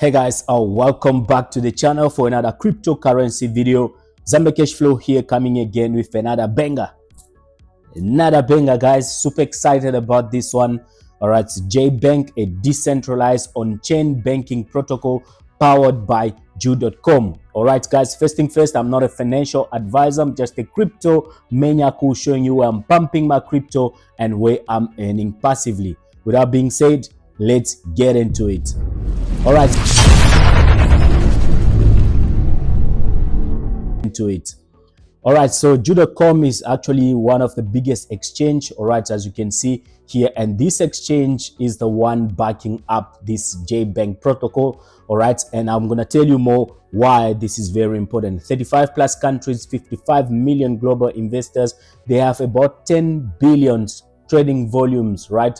Hey guys, welcome back to the channel for another cryptocurrency video. Zambia Cashflow here, coming again with another banger. Guys. Super excited about this one. All right, JBANK, a decentralized on-chain banking protocol powered by Ju.com. All right, guys, first thing first, I'm not a financial advisor. I'm just a crypto maniac who's showing you where I'm pumping my crypto and where I'm earning passively. With that being said, let's get into it. All right. All right, so Ju.com is actually one of the biggest exchange, all right, as you can see here, and this exchange is the one backing up this JBANK protocol, all right, and I'm going to tell you more why this is very important. 35 plus countries, 55 million global investors, they have about 10 billion trading volumes, right?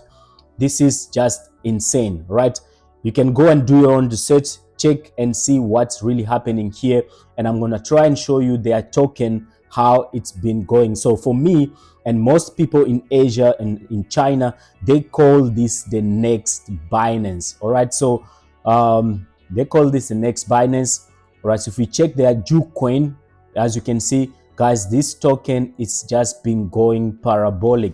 This is just insane, right? You can go and do your own research, check and see what's really happening here, and I'm going to try and show you their token, how it's been going. So for me and most people in Asia and in China, they call this the next Binance. All right, so they call this the next Binance. All right, so if we check their Ju-coin, as you can see, guys, this token is just been going parabolic.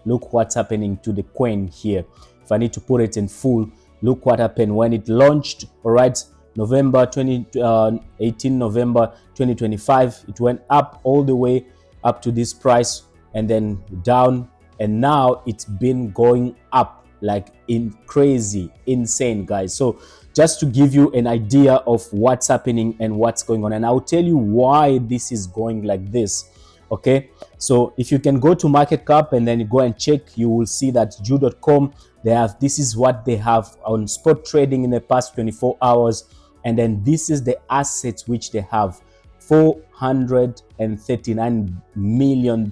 Look what's happening to the coin here. If I need to put it in full, look what happened when it launched. All right, November 2025, it went up all the way up to this price and then down, and now it's been going up like insane, guys. So just to give you an idea of what's happening and what's going on, and I'll tell you why this is going like this. Okay, so if you can go to market cap and then you go and check, you will see that Ju.com, this is what they have on spot trading in the past 24 hours. And then this is the assets which they have, $439 million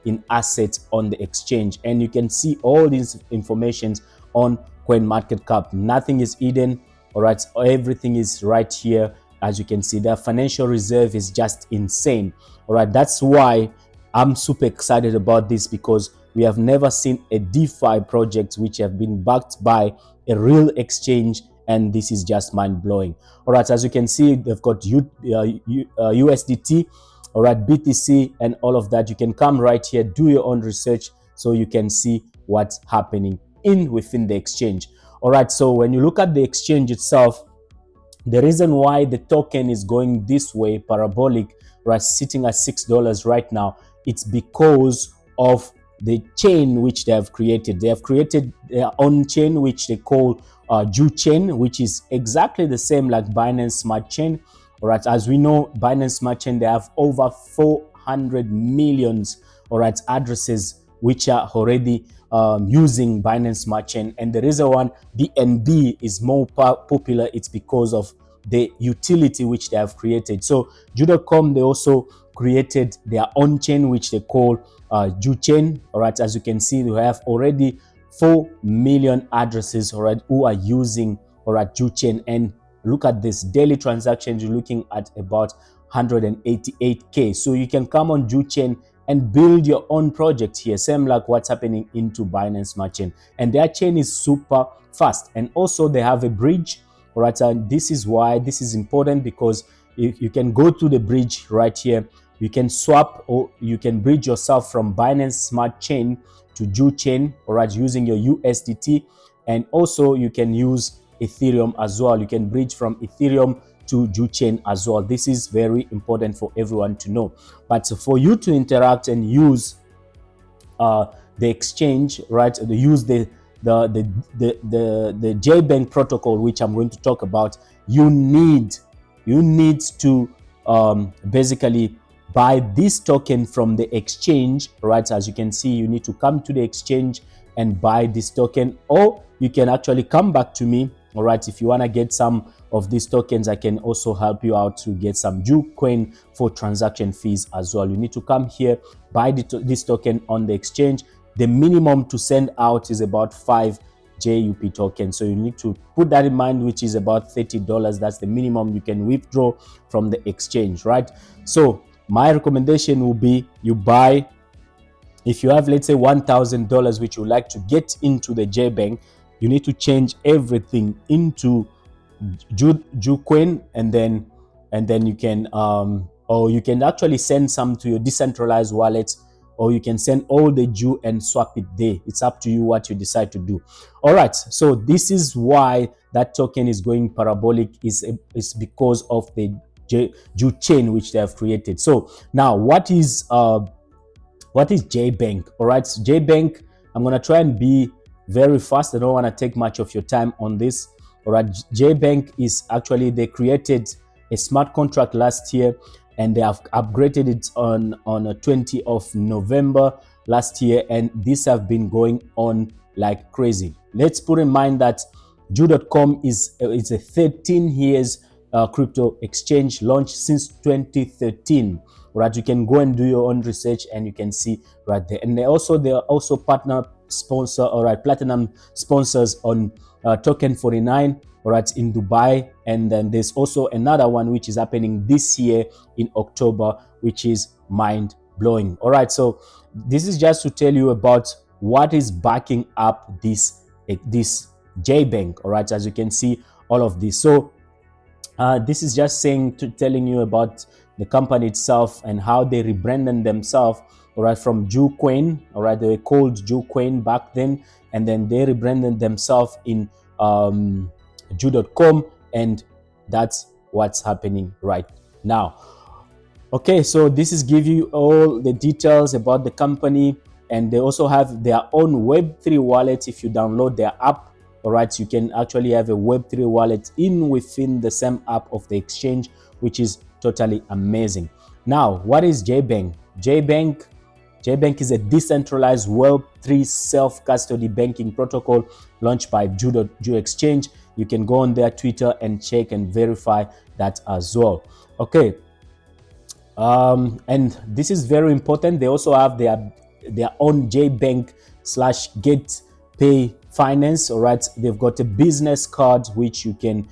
in assets on the exchange. And you can see all these informations on CoinMarketCap. Nothing is hidden. All right, everything is right here. As you can see, their financial reserve is just insane. All right, that's why I'm super excited about this, because we have never seen a DeFi project which have been backed by a real exchange, and this is just mind-blowing. All right, as you can see, they've got USDT, all right, BTC, and all of that. You can come right here, do your own research, so you can see what's happening within the exchange. All right, so when you look at the exchange itself, the reason why the token is going this way, parabolic, right, sitting at $6 right now, it's because of the chain which they have created. They have created their own chain which they call Ju chain, which is exactly the same like Binance Smart Chain. All right, as we know, Binance Smart Chain, they have over 400 million, all right, addresses which are already using Binance Smart Chain. And the reason why BNB is more popular, it's because of the utility which they have created. So Ju.com, they also created their own chain which they call Ju chain. All right, as you can see, they have already 4 million addresses, all right, who are using, all right, Ju chain. And look at this daily transactions, you're looking at about 188k. So you can come on Ju chain and build your own project here, same like what's happening into Binance Smart Chain. And their chain is super fast, and also they have a bridge. All right, and this is why this is important, because you can go to the bridge right here. You can swap, or you can bridge yourself from Binance Smart Chain to Ju chain, all right, using your USDT. And also you can use Ethereum as well. You can bridge from Ethereum to Ju chain as well. This is very important for everyone to know. But for you to interact and use the exchange, right, use the JBANK protocol, which I'm going to talk about, you need to basically buy this token from the exchange, right? As you can see, you need to come to the exchange and buy this token, or you can actually come back to me. All right, if you want to get some of these tokens, I can also help you out to get some Ju coin for transaction fees as well. You need to come here, buy this token on the exchange. The minimum to send out is about 5 JUP tokens. So you need to put that in mind, which is about $30. That's the minimum you can withdraw from the exchange, right? So my recommendation will be you buy, if you have, let's say, $1,000 which you like to get into the JBANK, you need to change everything into JBANK, and then you can or you can actually send some to your decentralized wallet, or you can send all the Ju and swap it there. It's up to you what you decide to do. All right, so this is why that token is going parabolic, is because of the Ju chain which they have created. So now what is JBANK? All right, so JBANK, I'm gonna try and be very fast. I don't want to take much of your time on this. All right, JBANK is actually, they created a smart contract last year, and they have upgraded it on a 20th of November last year, and this have been going on like crazy. Let's put in mind that Ju.com is it's a 13 years crypto exchange, launched since 2013. Right, you can go and do your own research and you can see right there. And they are also partner sponsor, all right, platinum sponsors on token 49, all right, in Dubai. And then there's also another one which is happening this year in October, which is mind blowing. All right, so this is just to tell you about what is backing up this JBANK. All right, as you can see, all of this. So this is just telling you about the company itself and how they rebranded themselves, all right, from JBANK. All right, they were called JBANK back then, and then they rebranded themselves in Ju.com, and that's what's happening right now. Okay, so this is give you all the details about the company, and they also have their own Web3 wallet. If you download their app, all right, you can actually have a Web3 wallet within the same app of the exchange, which is totally amazing. Now, what is JBANK? JBANK is a decentralized Web3 self-custody banking protocol launched by Ju Exchange. You can go on their Twitter and check and verify that as well. Okay, and this is very important. They also have their own JBANK/GetPay Finance. All right, they've got a business card which you can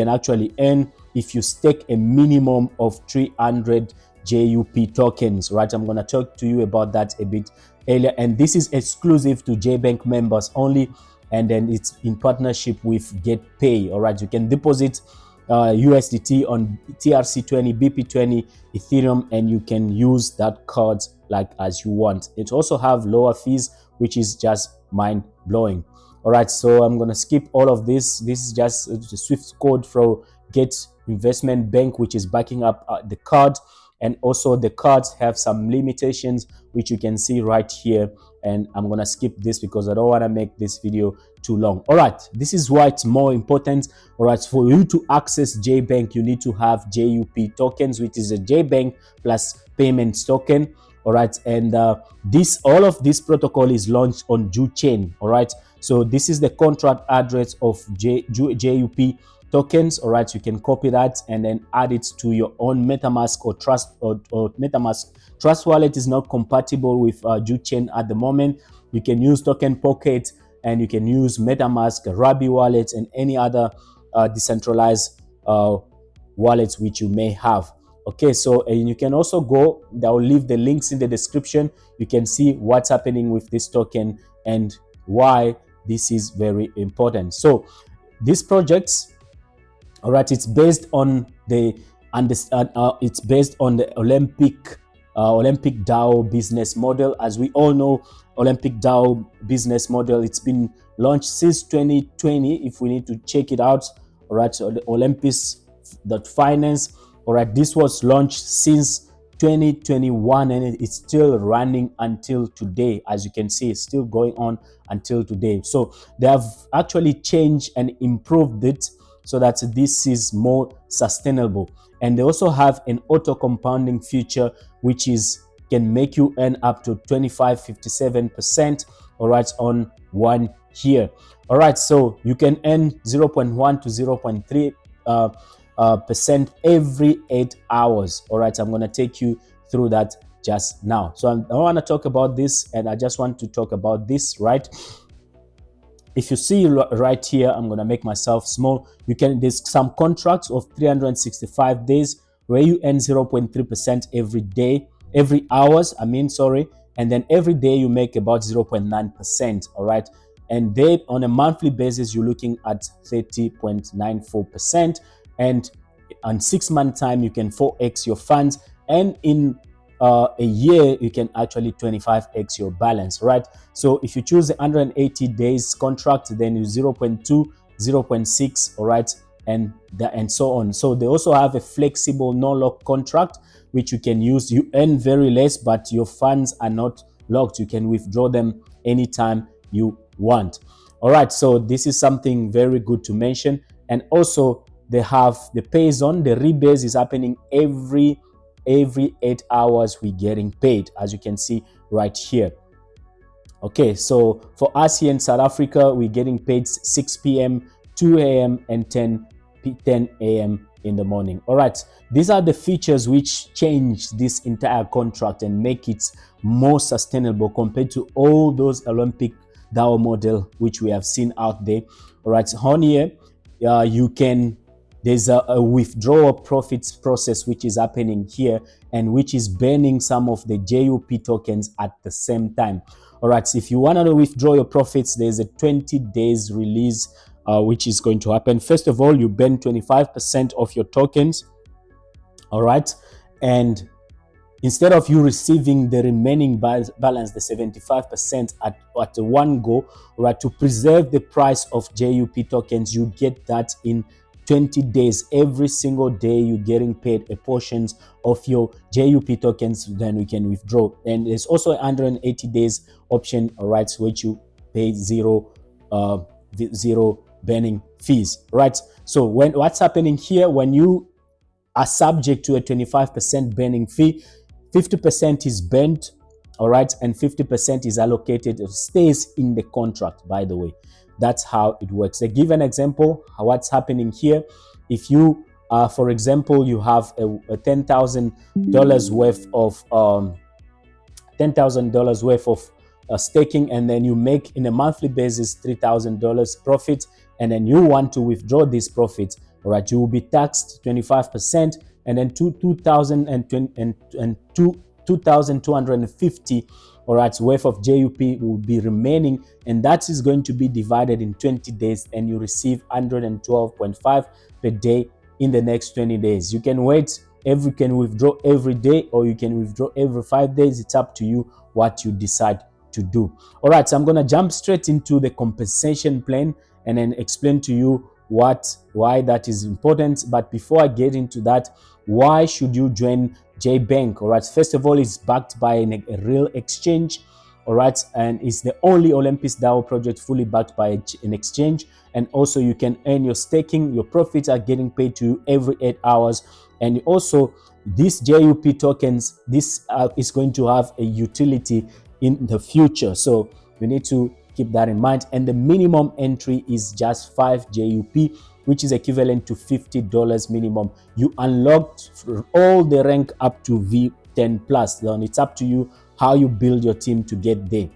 actually earn if you stake a minimum of 300 JUP tokens. Right, I'm going to talk to you about that a bit earlier, and this is exclusive to JBANK members only, and then it's in partnership with GetPay. All right, you can deposit USDT on TRC20, BP20, Ethereum, and you can use that card like as you want. It also have lower fees, which is just mind blowing. All right, so I'm gonna skip all of this. This is just the Swift code for Get Investment Bank, which is backing up the card, and also the cards have some limitations, which you can see right here. And I'm gonna skip this because I don't want to make this video too long. All right, this is why it's more important. All right, for you to access JBANK, you need to have JUP tokens, which is a JBANK plus payments token. All right, and all of this protocol is launched on Ju chain. All right, so this is the contract address of JUP tokens. All right, you can copy that and then add it to your own MetaMask or Trust or MetaMask. Trust wallet is not compatible with Ju chain at the moment. You can use Token Pocket, and you can use MetaMask, Rabi wallets, and any other decentralized wallets which you may have. Okay, so and you can also go, I'll leave the links in the description. You can see what's happening with this token and why this is very important. So these projects, all right, it's based on the Olympic DAO business model. As we all know, Olympic DAO business model, it's been launched since 2020. If we need to check it out, all right, so the Olympus.finance. All right, this was launched since 2021, and it's still running until today. As you can see, it's still going on until today. So they have actually changed and improved it so that this is more sustainable. And they also have an auto compounding feature, which can make you earn up to 57%, all right, on 1 year. All right, so you can earn 0.1 to 0.3 percent every 8 hours. All right, I'm going to take you through that just now. So I want to talk about this, and I just want to talk about this, right? If you see right here, I'm going to make myself small. There's some contracts of 365 days where you earn 0.3% every hours, and then every day you make about 0.9%. all right, and they on a monthly basis you're looking at 30.94%, and on 6 month time you can 4x your funds, and in a year you can actually 25x your balance, right? So if you choose the 180 days contract, then you 0.2, 0.6, all right, and so on. So they also have a flexible no lock contract which you can use. You earn very less, but your funds are not locked. You can withdraw them anytime you want. All right, so this is something very good to mention. And also they have the pays on, the rebase is happening every 8 hours we're getting paid, as you can see right here. Okay, so for us here in South Africa, we're getting paid 6 p.m., 2 a.m. and 10 a.m. in the morning. All right, these are the features which change this entire contract and make it more sustainable compared to all those Olympic DAO model which we have seen out there. All right, on here, there's a withdrawal profits process which is happening here, and which is burning some of the JUP tokens at the same time. All right, so if you want to withdraw your profits, there's a 20 days release which is going to happen. First of all, you burn 25% of your tokens. All right, and instead of you receiving the remaining balance, the 75% at one go, right, to preserve the price of JUP tokens, you get that in 20 days. Every single day you're getting paid a portion of your JUP tokens, then we can withdraw. And there's also a 180 days option, all right, which you pay zero burning fees, right? So what's happening here, when you are subject to a 25% burning fee, 50% is burnt, all right, and 50% is allocated, it stays in the contract, by the way. That's how it works. They give an example what's happening here. If you for example, you have a $10,000 worth of $10,000 worth of staking, and then you make in a monthly basis $3,000 profit, and then you want to withdraw this profit, all right, you will be taxed 25%, and then 2,250 all right worth of JUP will be remaining, and that is going to be divided in 20 days, and you receive 112.5 per day in the next 20 days. You can can withdraw every day, or you can withdraw every 5 days. It's up to you what you decide to do. All right, so I'm going to jump straight into the compensation plan and then explain to you why that is important. But before I get into that, why should you join JBANK? All right, first of all, it's backed by a real exchange, all right, and it's the only Olympus DAO project fully backed by an exchange. And also you can earn your staking, your profits are getting paid to you every 8 hours. And also these JUP tokens, this is going to have a utility in the future, so you need to keep that in mind. And the minimum entry is just 5 JUP, which is equivalent to $50 minimum. You unlocked all the rank up to V10 plus. Then it's up to you how you build your team to get there.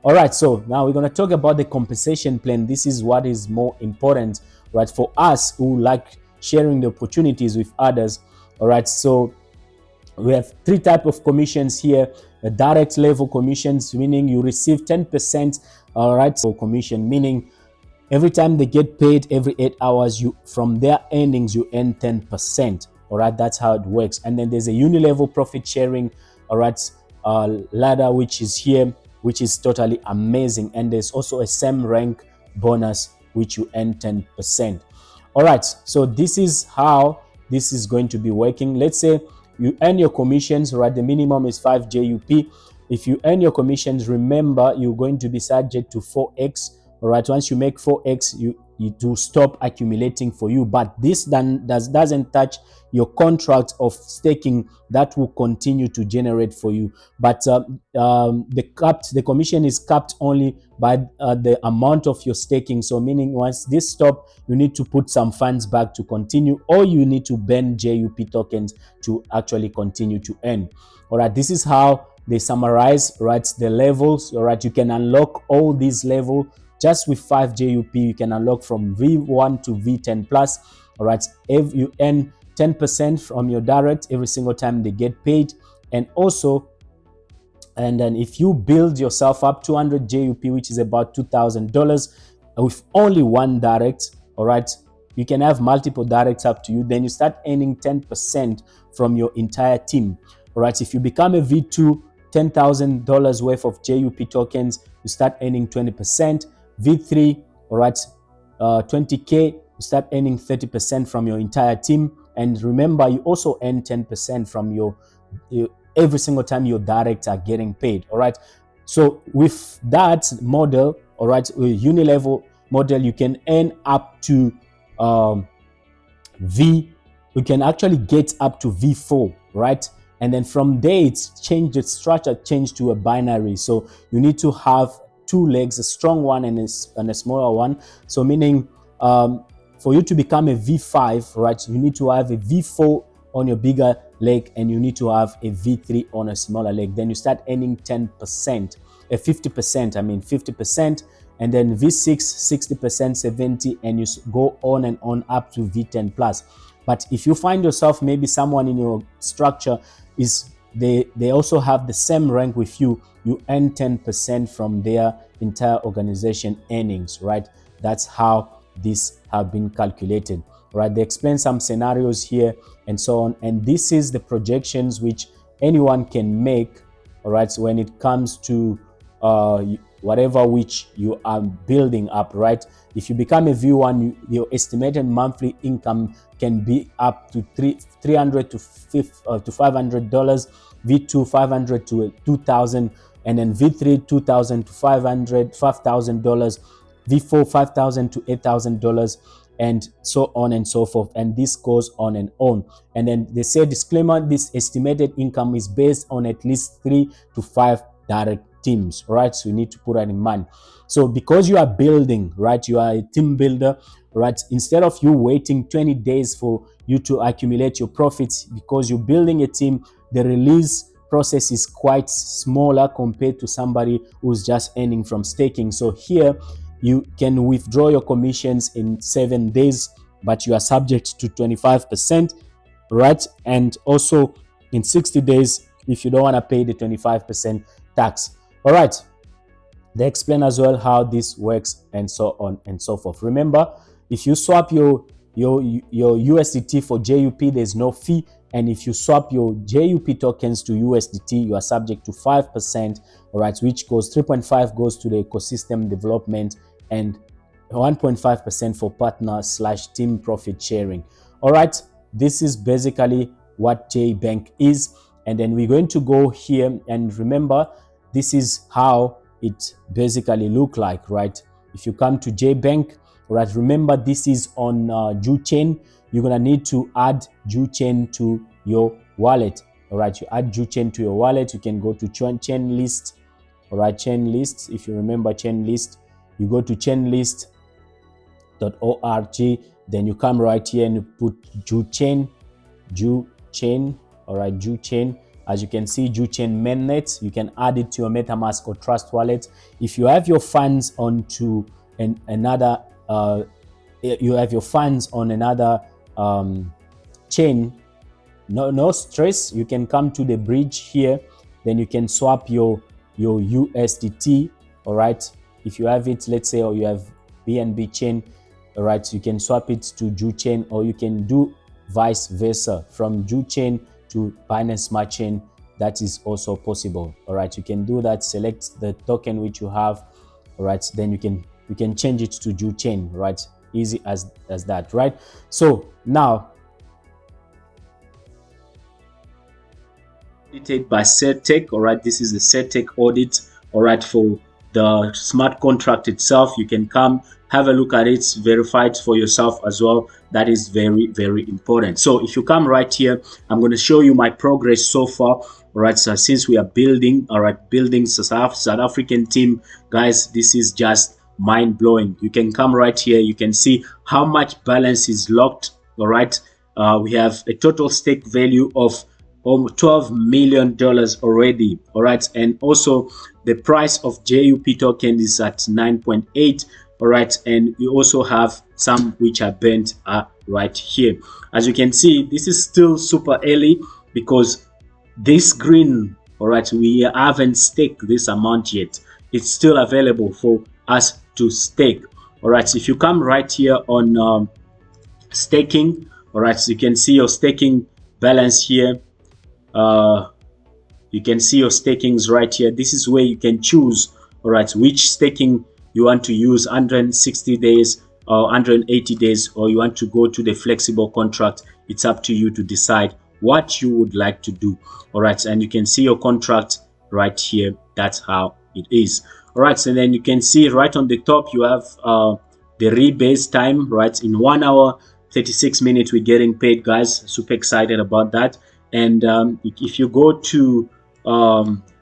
All right, so now we're going to talk about the compensation plan. This is what is more important, right, for us who like sharing the opportunities with others. All right, so we have 3 types of commissions here. A direct level commissions, meaning you receive 10%, all right, so commission, meaning every time they get paid every 8 hours, you from their earnings you earn 10%. All right, that's how it works. And then there's a uni-level profit sharing, all right, ladder, which is here, which is totally amazing. And there's also a same rank bonus, which you earn 10%. All right, so this is how this is going to be working. Let's say you earn your commissions, right? The minimum is 5 JUP. If you earn your commissions, remember you're going to be subject to 4x. All right, once you make 4x, you to stop accumulating for you. But this doesn't touch your contract of staking, that will continue to generate for you. But the commission is capped only by the amount of your staking. So meaning once this stop, you need to put some funds back to continue, or you need to burn JUP tokens to actually continue to earn. All right, this is how they summarize, right, the levels. All right, you can unlock all these levels just with 5 JUP. You can unlock from V1 to V10 plus. All right, if you earn 10% from your direct every single time they get paid. And also And then if you build yourself up 200 JUP, which is about $2,000 with only one direct, all right, you can have multiple directs up to you. Then you start earning 10% from your entire team. All right, if you become a V2, $10,000 worth of JUP tokens, you start earning 20%. V3, all right, 20K, you start earning 30% from your entire team. And remember, you also earn 10% from your every single time your directs are getting paid. All right, so with that model, all right, with unilevel model, you can earn up to you can actually get up to V4, right? And then from there, it's changed, the structure changed to a binary. So you need to have two legs, a strong one and a smaller one. So meaning for you to become a V5, right, you need to have a V4 on your bigger leg and you need to have a V3 on a smaller leg. Then you start earning 10%, 50%, I mean 50%, and then V6, 60%, 70, and you go on and on up to V10 plus. But if you find yourself, maybe someone in your structure is they also have the same rank with you, you earn 10% from their entire organization earnings, right? That's how these have been calculated, right? They explain some scenarios here and so on, and this is the projections which anyone can make, all right, so when it comes to whatever which you are building up, right? If you become a V1, your estimated monthly income can be up to $300 to $500, V2 $500 to $2,000, and then V3 $2,000 to $5,000, V4 $5,000 to $8,000, and so on and so forth. And this goes on and on. And then they say, disclaimer, this estimated income is based on at least 3 to 5 direct teams, right? So you need to put that in mind. So because you are building, right, you are a team builder, right? Instead of you waiting 20 days for you to accumulate your profits, because you're building a team, the release process is quite smaller compared to somebody who's just earning from staking. So here you can withdraw your commissions in 7 days, but you are subject to 25%, right? And also in 60 days if you don't want to pay the 25% tax. All right, they explain as well how this works and so on and so forth. Remember, if you swap your USDT for JUP, there's no fee. And if you swap your JUP tokens to USDT, you are subject to 5%, all right, which goes 3.5 goes to the ecosystem development and 1.5% for partner/team profit sharing. All right, this is basically what JBank is. And then we're going to go here, and remember, this is how it basically look like, right? If you come to JBank, right, remember this is on JuChain. You're gonna need to add JuChain to your wallet. All right, you add JuChain to your wallet. You can go to Chainlist. All right, Chainlist. If you remember Chainlist, you go to chainlist.org. Then you come right here and you put JuChain. All right, JuChain. As you can see, JuChain mainnet, you can add it to your MetaMask or Trust wallet. If you have your funds onto another, you have your funds on another chain, no stress. You can come to the bridge here, then you can swap your USDT. All right, if you have it, let's say, or you have BNB chain, all right, you can swap it to JuChain, or you can do vice versa from JuChain to Binance Smart Chain. That is also possible. All right, you can do that. Select the token which you have. All right, then you can change it to JuChain. Right, easy as that. Right. So now, audited by CertiK. All right, this is the CertiK audit. All right, for the smart contract itself, you can come have a look at it, verify it for yourself as well. That is very, very important. So if you come right here, I'm going to show you my progress so far. All right, so since we are building, all right, building South African team, guys, this is just mind-blowing. You can come right here, you can see how much balance is locked. All right, we have a total stake value of $12 million already. All right, and also the price of JUP token is at 9.8. all right, and we also have some which are burnt right here. As you can see, this is still super early because this green All right, we haven't staked this amount yet. It's still available for us to stake. All right, so if you come right here on staking, all right, so you can see your staking balance here. You can see your stakings right here. This is where you can choose, all right, which staking you want to use, 160 days or 180 days, or you want to go to the flexible contract. It's up to you to decide what you would like to do. All right, and you can see your contract right here. That's how it is. All right, so then you can see right on the top you have the rebase time, right? In 1 hour 36 minutes we're getting paid, guys. Super excited about that. And if you go to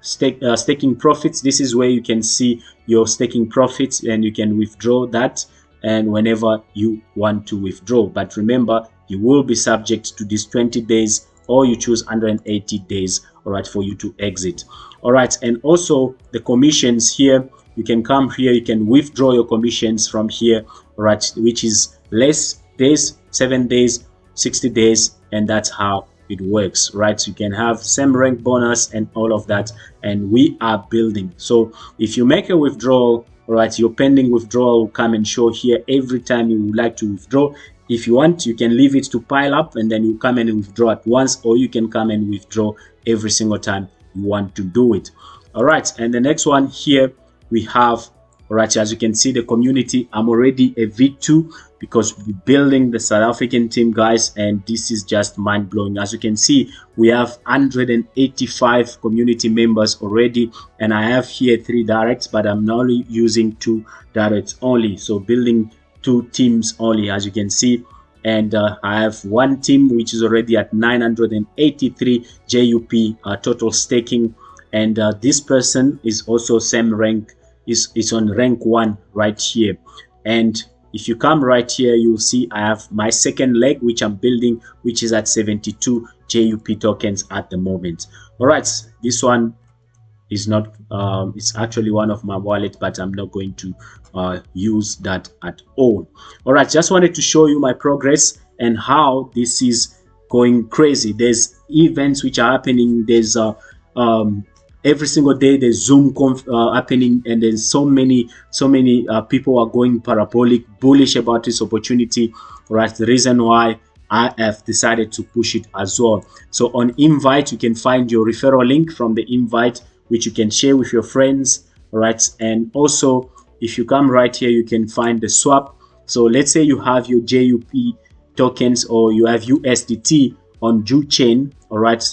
staking profits, this is where you can see your staking profits, and you can withdraw that and whenever you want to withdraw. But remember, you will be subject to these 20 days, or you choose 180 days, all right, for you to exit. All right, and also the commissions here, you can come here, you can withdraw your commissions from here, all right, which is less days, 7 days, 60 days, and that's how it works, right? So you can have same rank bonus and all of that, and we are building. So if you make a withdrawal, all right, your pending withdrawal will come and show here every time you would like to withdraw. If you want, you can leave it to pile up, and then you come and withdraw at once, or you can come and withdraw every single time you want to do it. All right, and the next one here we have, all right, as you can see, the community. I'm already a V2 because we're building the South African team, guys, and this is just mind-blowing. As you can see, we have 185 community members already, and I have here 3 directs, but I'm only using 2 directs only, so building 2 teams only, as you can see. And I have 1 team which is already at 983 JUP total staking, and this person is also same rank, is on rank 1 right here. And if you come right here, you'll see I have my second leg which I'm building, which is at 72 JUP tokens at the moment. All right, this one is not it's actually one of my wallet, but I'm not going to use that at all. All right, just wanted to show you my progress and how this is going crazy. There's events which are happening. There's every single day there's Zoom happening, and there's so many people are going parabolic bullish about this opportunity. Right, the reason why I have decided to push it as well. So on invite, you can find your referral link from the invite, which you can share with your friends. Right, and also if you come right here, you can find the swap. So let's say you have your JUP tokens, or you have USDT on JuChain, all right,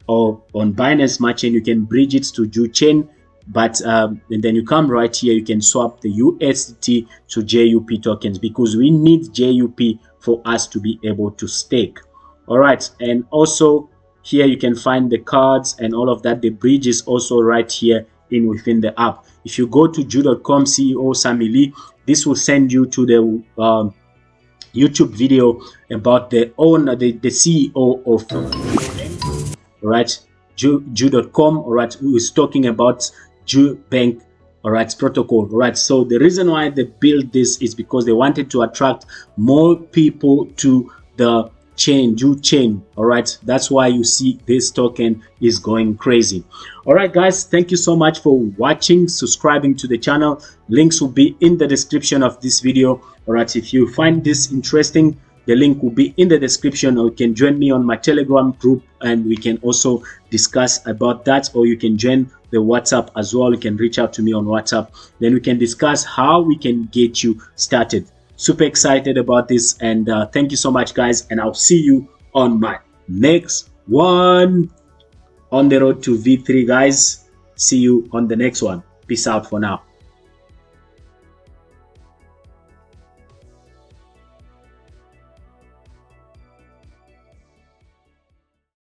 or on Binance Smart Chain, you can bridge it to JuChain, but and then you come right here, you can swap the USDT to JUP tokens, because we need JUP for us to be able to stake. All right, and also here you can find the cards and all of that. The bridge is also right here within the app. If you go to Ju.com CEO Sammy Lee, this will send you to the YouTube video about the CEO of right, Ju.com, all right, who is talking about JBANK, all right, protocol. All right, so the reason why they built this is because they wanted to attract more people to the chain, JuChain. All right, that's why you see this token is going crazy. All right, guys, thank you so much for watching, subscribing to the channel. Links will be in the description of this video. All right, if you find this interesting, the link will be in the description, or you can join me on my Telegram group and we can also discuss about that, or you can join the WhatsApp as well. You can reach out to me on WhatsApp, then we can discuss how we can get you started. Super excited about this, and thank you so much, guys, and I'll see you on my next one on the road to V3, guys. See you on the next one. Peace out for now.